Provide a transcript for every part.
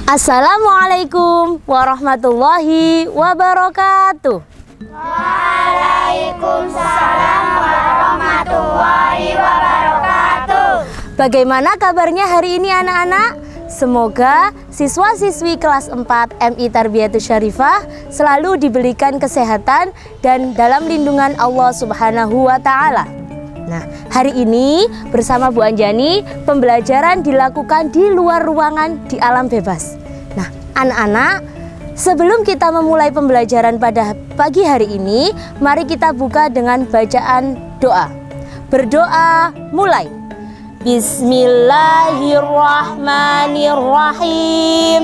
Assalamualaikum warahmatullahi wabarakatuh. Waalaikumsalam warahmatullahi wabarakatuh. Bagaimana kabarnya hari ini anak-anak? Semoga siswa-siswi kelas 4 MI Tarbiyatus Syarifah selalu diberikan kesehatan dan dalam lindungan Allah Subhanahu wa Ta'ala. Nah, hari ini bersama Bu Anjani, pembelajaran dilakukan di luar ruangan di alam bebas. Nah, anak-anak, sebelum kita memulai pembelajaran pada pagi hari ini, mari kita buka dengan bacaan doa. Berdoa mulai. Bismillahirrahmanirrahim.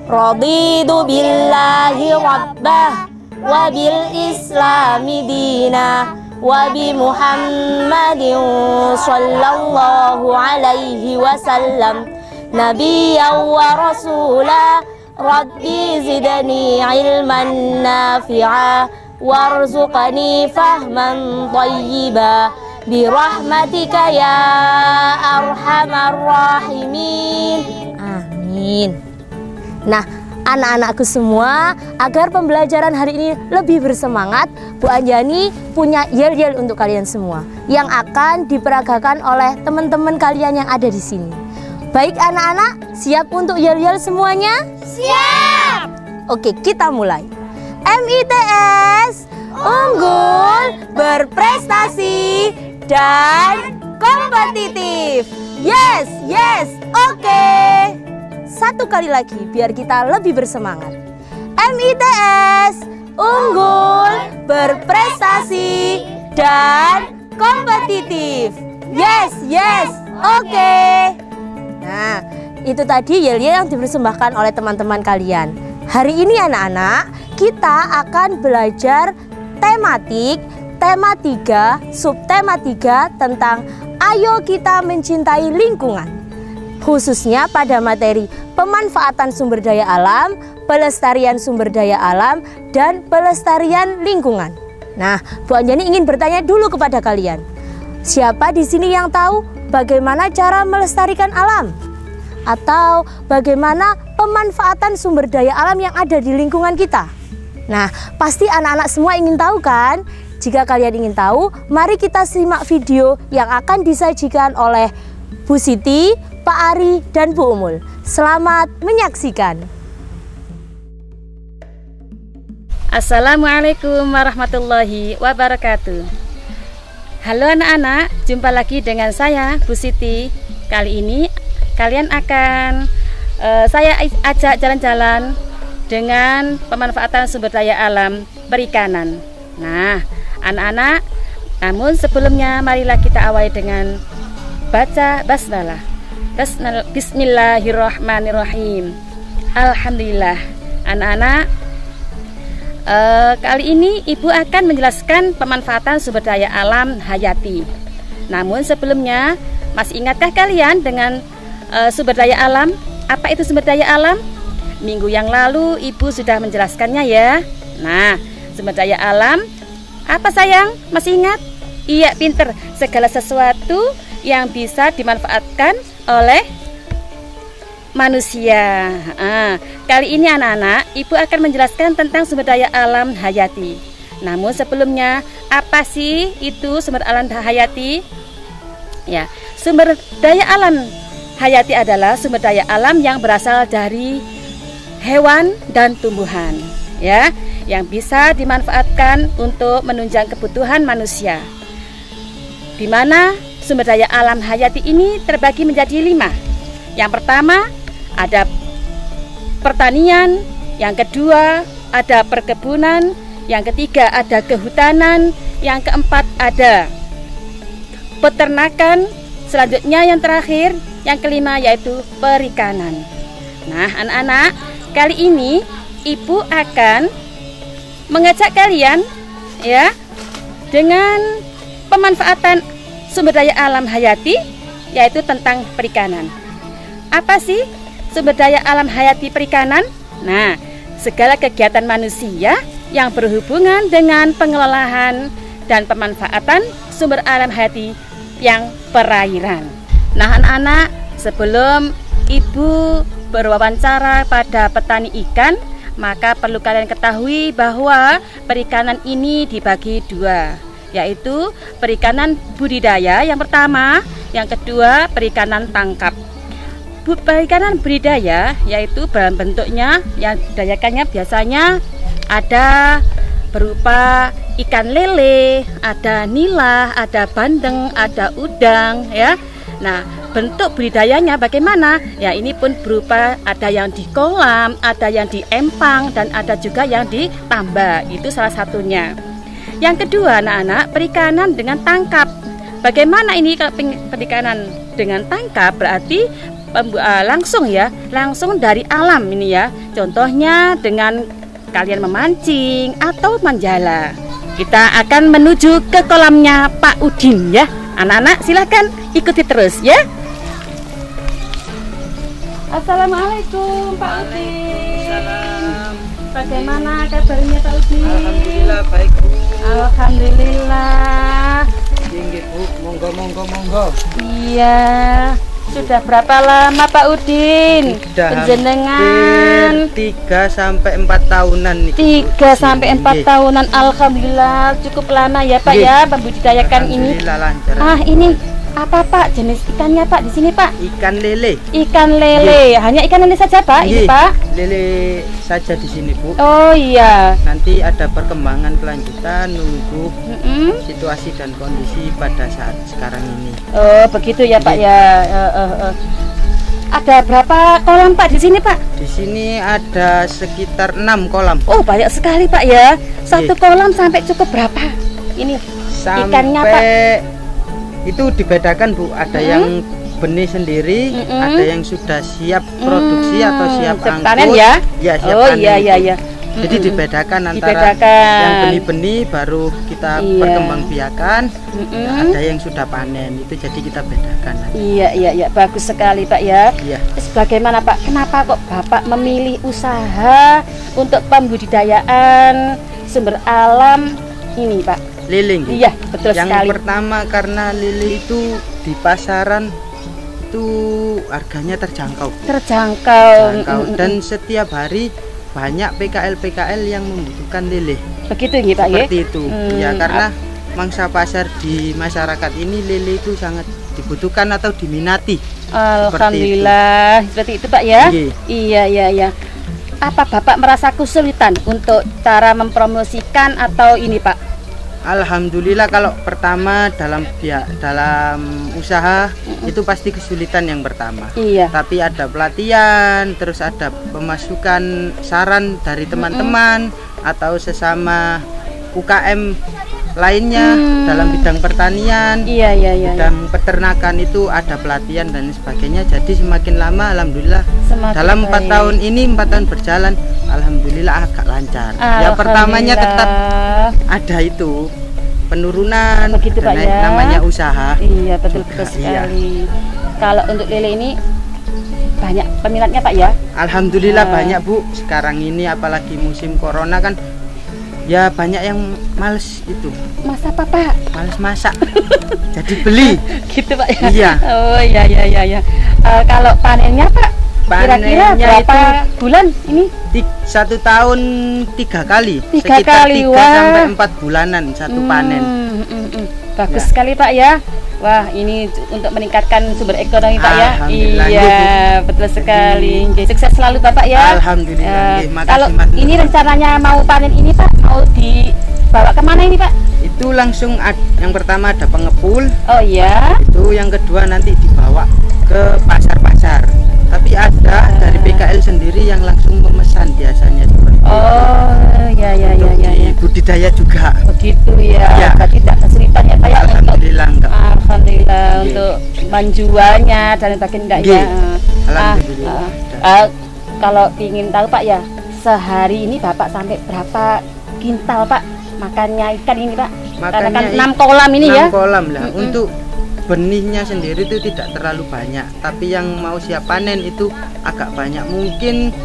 Raditu billahi rabbah wa bil islami dina wa bi Muhammadin sallallahu alaihi wasallam nabiyyan wa rasula. Rabbi zidni ilman nafi'a warzuqni fahman thayyiba birahmatika ya arhamar rahimin. Amin. Nah, anak-anakku semua, agar pembelajaran hari ini lebih bersemangat, Bu Anjani punya yel-yel untuk kalian semua yang akan diperagakan oleh teman-teman kalian yang ada di sini. Baik anak-anak, siap untuk yel-yel semuanya? Siap. Oke, kita mulai. MITS unggul, berprestasi dan kompetitif. Yes, yes, oke. Satu kali lagi biar kita lebih bersemangat. MITS unggul, berprestasi dan kompetitif. Yes, yes, oke. Nah, itu tadi yel-yel yang dipersembahkan oleh teman-teman kalian. Hari ini anak-anak, kita akan belajar tematik, tema 3, subtema 3 tentang ayo kita mencintai lingkungan. Khususnya pada materi pemanfaatan sumber daya alam, pelestarian sumber daya alam, dan pelestarian lingkungan. Nah, Bu Anjani ingin bertanya dulu kepada kalian. Siapa di sini yang tahu bagaimana cara melestarikan alam? Atau bagaimana pemanfaatan sumber daya alam yang ada di lingkungan kita? Nah, pasti anak-anak semua ingin tahu kan? Jika kalian ingin tahu, mari kita simak video yang akan disajikan oleh Bu Siti, Pak Ari, dan Bu Umul. Selamat menyaksikan. Assalamualaikum warahmatullahi wabarakatuh. Halo anak-anak, jumpa lagi dengan saya, Bu Siti. Kali ini kalian akan saya ajak jalan-jalan dengan pemanfaatan sumber daya alam perikanan. Nah, anak-anak, namun sebelumnya marilah kita awali dengan baca basmalah. Bismillahirrahmanirrahim. Alhamdulillah. Anak-anak, kali ini Ibu akan menjelaskan pemanfaatan sumber daya alam hayati. Namun sebelumnya, masih ingatkah kalian dengan sumber daya alam? Apa itu sumber daya alam? Minggu yang lalu Ibu sudah menjelaskannya ya. Nah, sumber daya alam apa sayang? Masih ingat? Iya, pinter. Segala sesuatu yang bisa dimanfaatkan oleh manusia. Kali ini anak-anak, Ibu akan menjelaskan tentang sumber daya alam hayati. Namun sebelumnya, apa sih itu sumber alam hayati? Ya, sumber daya alam hayati adalah sumber daya alam yang berasal dari hewan dan tumbuhan, ya, yang bisa dimanfaatkan untuk menunjang kebutuhan manusia. Di mana sumber daya alam hayati ini terbagi menjadi 5. Yang pertama ada pertanian, yang kedua ada perkebunan, yang ketiga ada kehutanan, yang keempat ada peternakan, selanjutnya yang terakhir, yang kelima yaitu perikanan. Nah, anak-anak, kali ini Ibu akan mengajak kalian ya dengan pemanfaatan sumber daya alam hayati, yaitu tentang perikanan. Apa sih sumber daya alam hayati perikanan? Nah, segala kegiatan manusia yang berhubungan dengan pengelolaan dan pemanfaatan sumber alam hayati yang perairan. Nah anak-anak, sebelum Ibu berwawancara pada petani ikan, maka perlu kalian ketahui bahwa perikanan ini dibagi dua, yaitu perikanan budidaya yang pertama, yang kedua perikanan tangkap. Perikanan budidaya yaitu dalam bentuknya yang dibudidayakannya biasanya ada berupa ikan lele, ada nila, ada bandeng, ada udang ya. Nah, bentuk budidayanya bagaimana? Ya, ini pun berupa ada yang di kolam, ada yang di empang, dan ada juga yang di tambak. Itu salah satunya. Yang kedua, anak-anak, perikanan dengan tangkap. Bagaimana ini perikanan dengan tangkap? Berarti langsung dari alam ini ya. Contohnya dengan kalian memancing atau menjala. Kita akan menuju ke kolamnya Pak Udin ya. Anak-anak silakan ikuti terus ya. Assalamualaikum Pak Udin. Bagaimana kabarnya Pak Udin? Alhamdulillah baik Bu. Alhamdulillah. Tinggi Bu, monggo. Iya. Sudah berapa lama Pak Udin? Penjenengan 3 sampai 4 tahunan nih. 3 sampai 4 tahunan. Alhamdulillah cukup lama ya Pak ya membudidayakan ini. Alhamdulillah lancar. Ini apa Pak jenis ikannya Pak di sini Pak? Ikan lele. Ikan lele. Hanya ikan lele saja Pak ini Pak? Lele saja di sini Bu. Oh iya. Nanti ada perkembangan kelanjutan nunggu situasi dan kondisi pada saat sekarang ini. Oh begitu ya Pak ya. Ada berapa kolam Pak di sini Pak? Di sini ada sekitar 6 kolam. Oh banyak sekali Pak ya. Satu kolam sampai cukup berapa? Ini ikannya Pak? Itu dibedakan Bu, ada yang benih sendiri, ada yang sudah siap produksi atau siap panen ya? Ya siap oh, panen. Iya. Jadi dibedakan antara yang benih-benih baru kita perkembangbiakan, ada yang sudah panen, itu jadi kita bedakan. Iya, bagus sekali Pak ya. Iya. Terus bagaimana Pak? Kenapa kok Bapak memilih usaha untuk pembudidayaan sumber alam ini Pak? Lele. Iya, betul yang sekali. Yang pertama karena lele itu di pasaran itu harganya terjangkau. Dan setiap hari banyak PKL yang membutuhkan lele. Begitu ya Pak ya? Seperti itu. Ya karena mangsa pasar di masyarakat ini lele itu sangat dibutuhkan atau diminati. Alhamdulillah. Seperti itu Pak ya? Iya. Apa Bapak merasa kesulitan untuk cara mempromosikan atau ini Pak? Alhamdulillah kalau pertama dalam usaha itu pasti kesulitan yang pertama. Iya. Tapi ada pelatihan, terus ada pemasukan saran dari teman-teman atau sesama UKM lainnya dalam bidang pertanian. Iya. Bidang peternakan itu ada pelatihan dan sebagainya. Jadi semakin lama alhamdulillah dalam 4 tahun ini 4 tahun berjalan alhamdulillah agak lancar. Ya pertamanya tetap ada itu penurunan. Begitu Pak ya. Namanya usaha. Iya betul sekali. Kalau untuk lele ini banyak peminatnya Pak ya? Alhamdulillah banyak Bu. Sekarang ini apalagi musim corona kan ya banyak yang males itu. Masa apa Pak? Males masak. Jadi beli. Gitu Pak ya? Iya. Oh iya. Kalau panennya Pak? Kira-kira berapa bulan ini? 1 tahun 3 kali. 3 sekitar kali 3 sampai 4 bulanan satu panen. Bagus sekali Pak ya. Wah ini untuk meningkatkan sumber ekonomi Pak ya. Iya betul sekali. Sukses selalu Bapak ya. Alhamdulillah. Kalau ini rencananya mau panen ini Pak, mau dibawa kemana ini Pak? Itu langsung yang pertama ada pengepul. Oh iya. Itu yang kedua nanti dibawa ke pasar-pasar. Tapi ada dari PKL sendiri yang langsung memesan biasanya seperti itu. Iya. Budidaya juga. Begitu ya. Berarti tidak kesulitan ya Pak ya. Alhamdulillah enggak. Alhamdulillah untuk menjualnya dan sebagainya enggak ya. Alhamdulillah. Kalau ingin tahu Pak ya, sehari ini Bapak sampai berapa kintal Pak makannya ikan ini Pak? Karena kan 6 kolam ini ya. 6 kolam lah. Untuk benihnya sendiri itu tidak terlalu banyak, tapi yang mau siap panen itu agak banyak, mungkin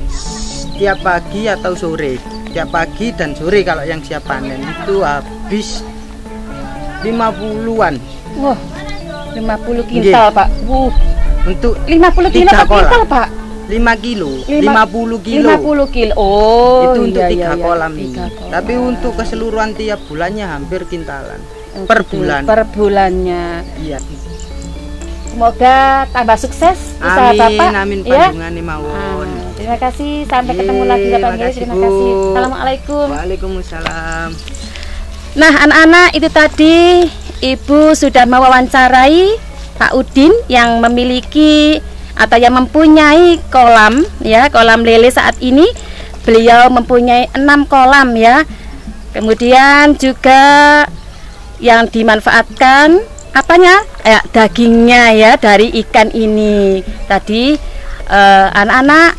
setiap pagi atau sore. Setiap pagi dan sore kalau yang siap panen itu habis 50-an. Wah, 50 kintal Pak. Untuk 50 kintal Pak. 5 kilo, Lima- 50 kilo. 50 kilo. Oh, Itu untuk iya, 3 iya, kolam iya. ini. 3 kolam. Tapi untuk keseluruhan tiap bulannya hampir kintalan. Oh, Per gitu. bulan. Per bulannya. Iya. Semoga tambah sukses usaha Amin, Bapak. amin Ya. panjungannya mawon. Terima kasih. Sampai ketemu lagi Bapak Nggih. makasih, Terima Bu. kasih. Assalamualaikum. Waalaikumsalam. Nah, anak-anak, itu tadi Ibu sudah mewawancarai Pak Udin yang memiliki atau yang mempunyai kolam ya, kolam lele saat ini. Beliau mempunyai 6 kolam ya. Kemudian juga yang dimanfaatkan apanya? Dagingnya ya dari ikan ini. Tadi anak-anak,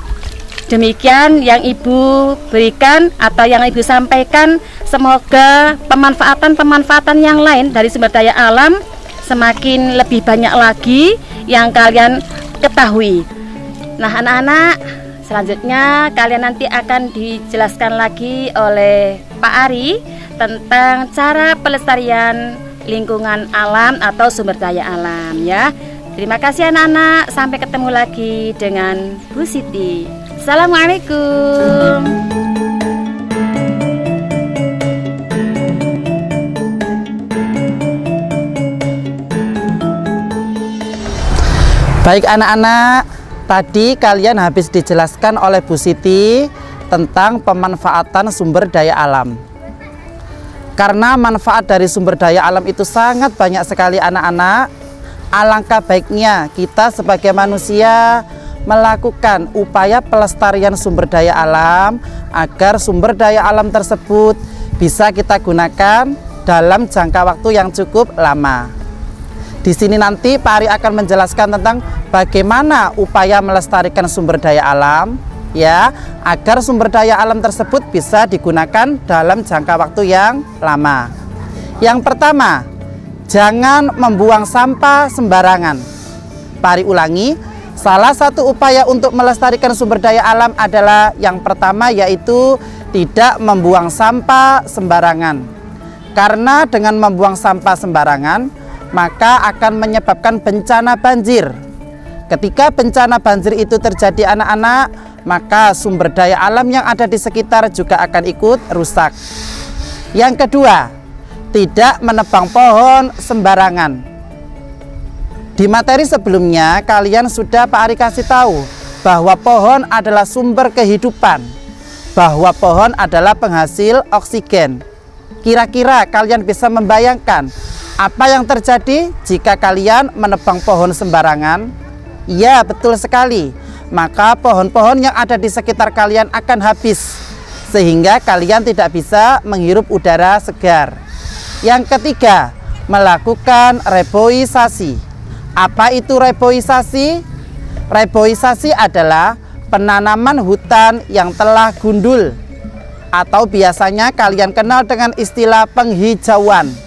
demikian yang Ibu berikan atau yang Ibu sampaikan. Semoga pemanfaatan yang lain dari sumber daya alam semakin lebih banyak lagi yang kalian ketahui. Nah, anak-anak, selanjutnya kalian nanti akan dijelaskan lagi oleh Pak Ari tentang cara pelestarian lingkungan alam atau sumber daya alam ya. Terima kasih anak-anak, sampai ketemu lagi dengan Bu Siti. Assalamualaikum. Baik anak-anak, tadi kalian habis dijelaskan oleh Bu Siti tentang pemanfaatan sumber daya alam. Karena manfaat dari sumber daya alam itu sangat banyak sekali anak-anak, alangkah baiknya kita sebagai manusia melakukan upaya pelestarian sumber daya alam agar sumber daya alam tersebut bisa kita gunakan dalam jangka waktu yang cukup lama. Di sini nanti Pak Ari akan menjelaskan tentang bagaimana upaya melestarikan sumber daya alam ya, agar sumber daya alam tersebut bisa digunakan dalam jangka waktu yang lama. Yang pertama, jangan membuang sampah sembarangan. Pak Ari ulangi, salah satu upaya untuk melestarikan sumber daya alam adalah yang pertama yaitu tidak membuang sampah sembarangan. Karena dengan membuang sampah sembarangan maka akan menyebabkan bencana banjir. Ketika bencana banjir itu terjadi anak-anak, maka sumber daya alam yang ada di sekitar juga akan ikut rusak. Yang kedua, tidak menebang pohon sembarangan. Di materi sebelumnya kalian sudah Pak Ari kasih tahu bahwa pohon adalah sumber kehidupan, bahwa pohon adalah penghasil oksigen. Kira-kira kalian bisa membayangkan apa yang terjadi jika kalian menebang pohon sembarangan? Ya, betul sekali. Maka pohon-pohon yang ada di sekitar kalian akan habis, sehingga kalian tidak bisa menghirup udara segar. Yang ketiga, melakukan reboisasi. Apa itu reboisasi? Reboisasi adalah penanaman hutan yang telah gundul, atau biasanya kalian kenal dengan istilah penghijauan.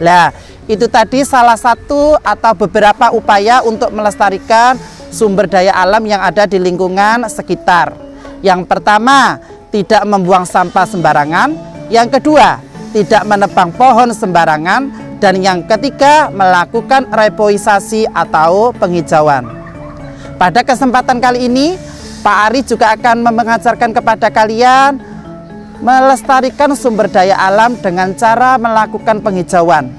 Nah, itu tadi salah satu atau beberapa upaya untuk melestarikan sumber daya alam yang ada di lingkungan sekitar. Yang pertama, tidak membuang sampah sembarangan. Yang kedua, tidak menebang pohon sembarangan. Dan yang ketiga, melakukan reboisasi atau penghijauan. Pada kesempatan kali ini, Pak Ari juga akan mengajarkan kepada kalian melestarikan sumber daya alam dengan cara melakukan penghijauan.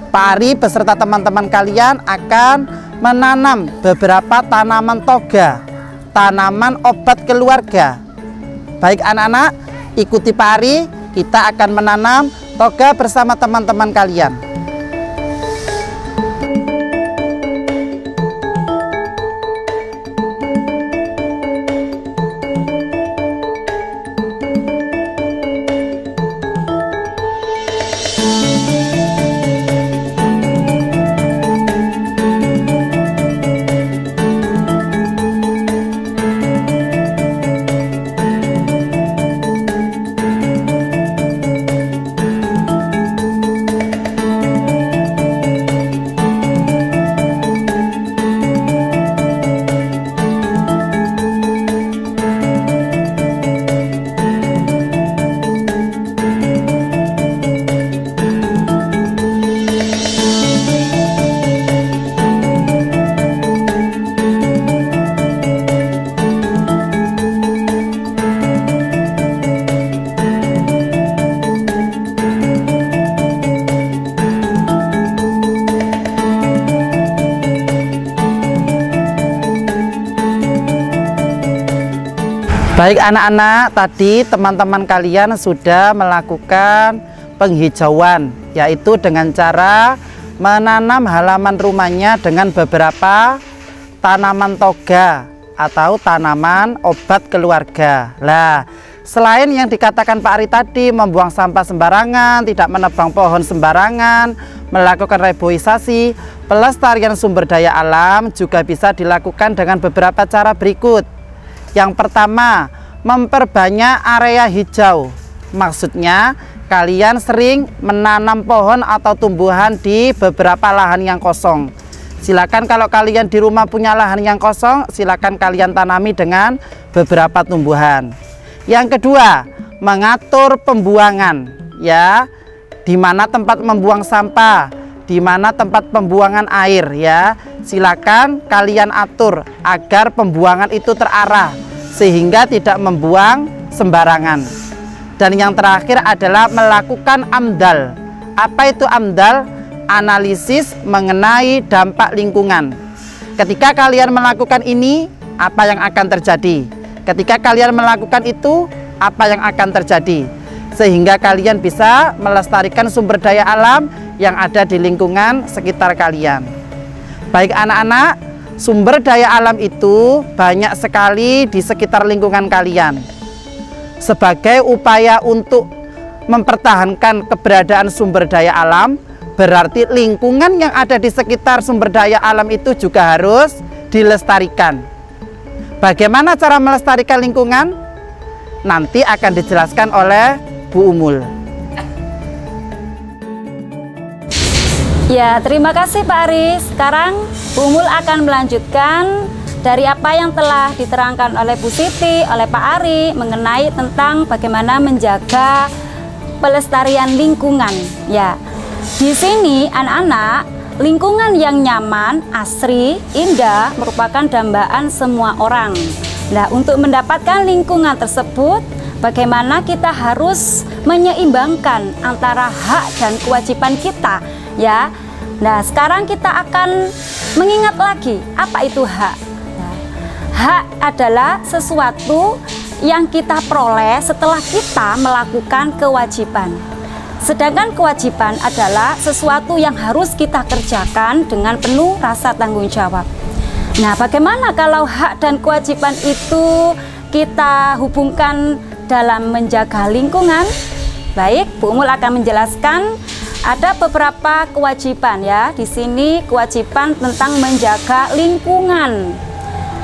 Pak Ari beserta teman-teman kalian akan menanam beberapa tanaman toga, tanaman obat keluarga. Baik anak-anak, ikuti Pak Ari, kita akan menanam toga bersama teman-teman kalian. Baik anak-anak, tadi teman-teman kalian sudah melakukan penghijauan, yaitu dengan cara menanam halaman rumahnya dengan beberapa tanaman toga atau tanaman obat keluarga. Lah, selain yang dikatakan Pak Ari tadi, membuang sampah sembarangan, tidak menebang pohon sembarangan, melakukan reboisasi, pelestarian sumber daya alam juga bisa dilakukan dengan beberapa cara berikut. Yang pertama, memperbanyak area hijau. Maksudnya, kalian sering menanam pohon atau tumbuhan di beberapa lahan yang kosong. Silakan kalau kalian di rumah punya lahan yang kosong, silakan kalian tanami dengan beberapa tumbuhan. Yang kedua, mengatur pembuangan, ya. Di mana tempat membuang sampah, di mana tempat pembuangan air, ya. Silakan kalian atur agar pembuangan itu terarah sehingga tidak membuang sembarangan. Dan yang terakhir adalah melakukan AMDAL. Apa itu AMDAL? Analisis mengenai dampak lingkungan. Ketika kalian melakukan ini, apa yang akan terjadi? Ketika kalian melakukan itu, apa yang akan terjadi? Sehingga kalian bisa melestarikan sumber daya alam yang ada di lingkungan sekitar kalian. Baik anak-anak, sumber daya alam itu banyak sekali di sekitar lingkungan kalian. Sebagai upaya untuk mempertahankan keberadaan sumber daya alam, berarti lingkungan yang ada di sekitar sumber daya alam itu juga harus dilestarikan. Bagaimana cara melestarikan lingkungan? Nanti akan dijelaskan oleh Bu Umul. Ya, terima kasih Pak Ari. Sekarang Bu Umul akan melanjutkan dari apa yang telah diterangkan oleh Bu Siti, oleh Pak Ari mengenai tentang bagaimana menjaga pelestarian lingkungan. Ya, di sini anak-anak, lingkungan yang nyaman, asri, indah merupakan dambaan semua orang. Nah, untuk mendapatkan lingkungan tersebut, bagaimana kita harus menyeimbangkan antara hak dan kewajiban kita, ya. Nah, sekarang kita akan mengingat lagi apa itu hak. Nah, hak adalah sesuatu yang kita peroleh setelah kita melakukan kewajiban. Sedangkan kewajiban adalah sesuatu yang harus kita kerjakan dengan penuh rasa tanggung jawab. Nah, bagaimana kalau hak dan kewajiban itu kita hubungkan dalam menjaga lingkungan? Baik, Bu Umul akan menjelaskan ada beberapa kewajiban ya. Di sini kewajiban tentang menjaga lingkungan.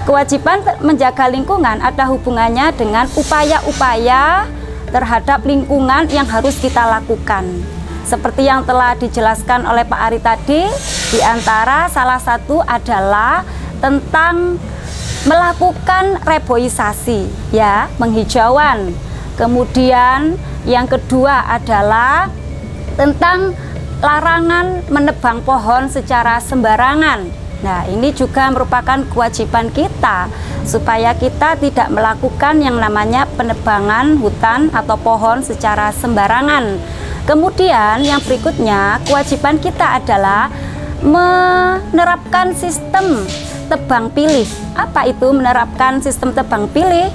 Kewajiban menjaga lingkungan ada hubungannya dengan upaya-upaya terhadap lingkungan yang harus kita lakukan. Seperti yang telah dijelaskan oleh Pak Ari tadi, di antara salah satu adalah tentang melakukan reboisasi, ya, penghijauan. Kemudian yang kedua adalah tentang larangan menebang pohon secara sembarangan. Nah, ini juga merupakan kewajiban kita supaya kita tidak melakukan yang namanya penebangan hutan atau pohon secara sembarangan. Kemudian yang berikutnya, kewajiban kita adalah menerapkan sistem tebang pilih. Apa itu menerapkan sistem tebang pilih?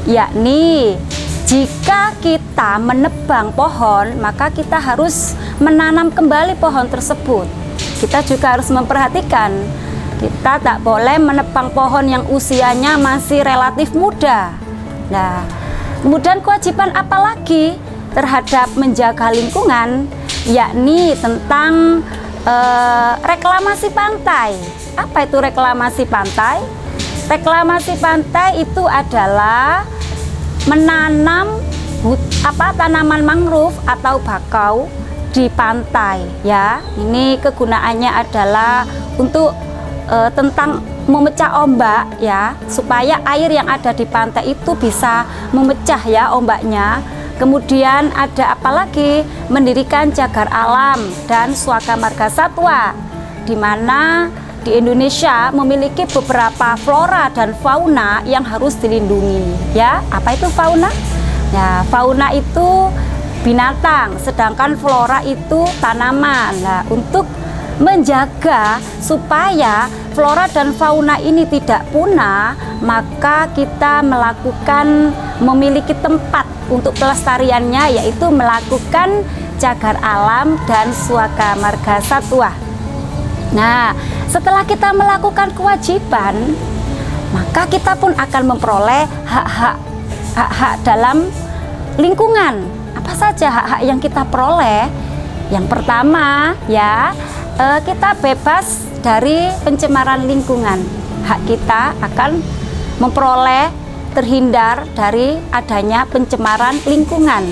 Yakni jika kita menebang pohon, maka kita harus menanam kembali pohon tersebut. Kita juga harus memperhatikan, kita tak boleh menebang pohon yang usianya masih relatif muda. Nah, kemudian kewajiban apa lagi terhadap menjaga lingkungan? Yakni tentang reklamasi pantai. Apa itu reklamasi pantai? Reklamasi pantai itu adalah menanam tanaman mangrove atau bakau di pantai, ya. Ini kegunaannya adalah untuk tentang memecah ombak, ya, supaya air yang ada di pantai itu bisa memecah, ya, ombaknya. Kemudian ada apa lagi? Mendirikan cagar alam dan swaga marga satwa, di mana di Indonesia memiliki beberapa flora dan fauna yang harus dilindungi, ya. Apa itu fauna? Ya, fauna itu binatang, sedangkan flora itu tanaman. Nah, untuk menjaga supaya flora dan fauna ini tidak punah, maka kita memiliki tempat untuk pelestariannya, yaitu melakukan cagar alam dan swaka marga satwa. Nah, setelah kita melakukan kewajiban, maka kita pun akan memperoleh hak-hak dalam lingkungan. Apa saja hak-hak yang kita peroleh? Yang pertama ya, kita bebas dari pencemaran lingkungan. Hak kita akan memperoleh terhindar dari adanya pencemaran lingkungan.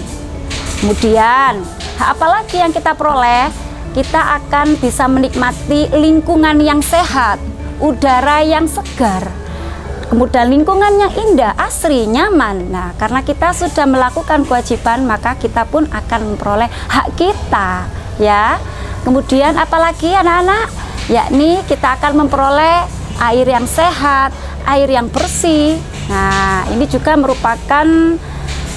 Kemudian hak apa lagi yang kita peroleh? Kita akan bisa menikmati lingkungan yang sehat, udara yang segar, kemudian lingkungan yang indah, asri, nyaman. Nah, karena kita sudah melakukan kewajiban, maka kita pun akan memperoleh hak kita, ya. Kemudian apalagi anak-anak, yakni kita akan memperoleh air yang sehat, air yang bersih. Nah, ini juga merupakan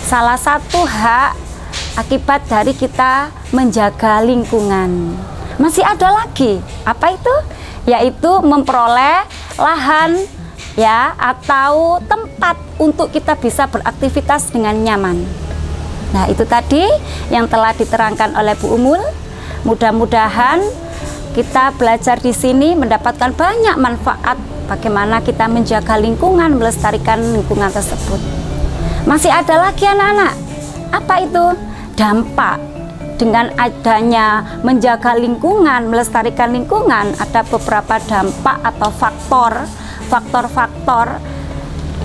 salah satu hak akibat dari kita menjaga lingkungan. Masih ada lagi, apa itu? Yaitu memperoleh lahan ya, atau tempat untuk kita bisa beraktivitas dengan nyaman. Nah, itu tadi yang telah diterangkan oleh Bu Umul. Mudah-mudahan kita belajar di sini mendapatkan banyak manfaat bagaimana kita menjaga lingkungan, melestarikan lingkungan tersebut. Masih ada lagi anak-anak. Apa itu? Dampak dengan adanya menjaga lingkungan, melestarikan lingkungan, ada beberapa dampak atau faktor-faktor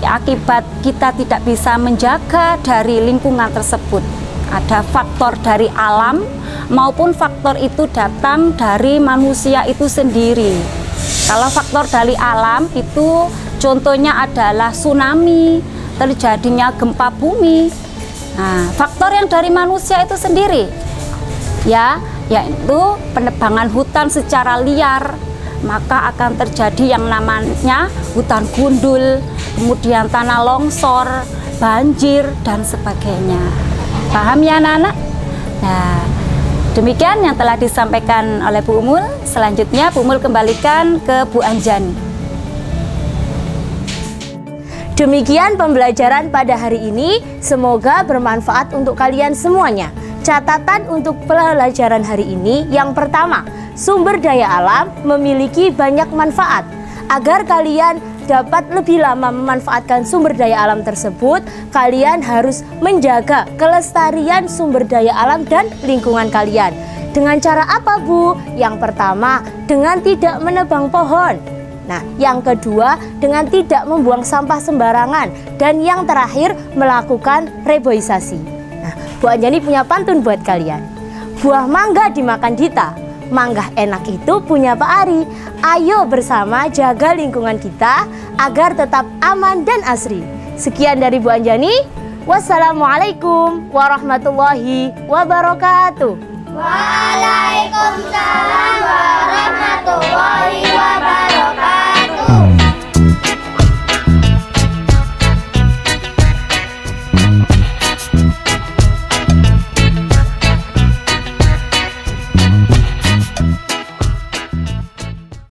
akibat kita tidak bisa menjaga dari lingkungan tersebut. Ada faktor dari alam maupun faktor itu datang dari manusia itu sendiri. Kalau faktor dari alam itu contohnya adalah tsunami, terjadinya gempa bumi. Nah, faktor yang dari manusia itu sendiri ya, yaitu penebangan hutan secara liar, maka akan terjadi yang namanya hutan gundul, kemudian tanah longsor, banjir, dan sebagainya. Paham ya anak-anak? Nah, demikian yang telah disampaikan oleh Bu Umul. Selanjutnya Bu Umul kembalikan ke Bu Anjani. Demikian pembelajaran pada hari ini. Semoga bermanfaat untuk kalian semuanya. Catatan untuk pelajaran hari ini, yang pertama, sumber daya alam memiliki banyak manfaat. Agar kalian dapat lebih lama memanfaatkan sumber daya alam tersebut, kalian harus menjaga kelestarian sumber daya alam dan lingkungan kalian. Dengan cara apa, Bu? Yang pertama, dengan tidak menebang pohon. Nah, yang kedua, dengan tidak membuang sampah sembarangan. Dan yang terakhir, melakukan reboisasi. Nah, Bu Anjani punya pantun buat kalian. Buah mangga dimakan Dita, mangga enak itu punya Pak Ari. Ayo bersama jaga lingkungan kita agar tetap aman dan asri. Sekian dari Bu Anjani. Wassalamualaikum warahmatullahi wabarakatuh. Waalaikumsalam.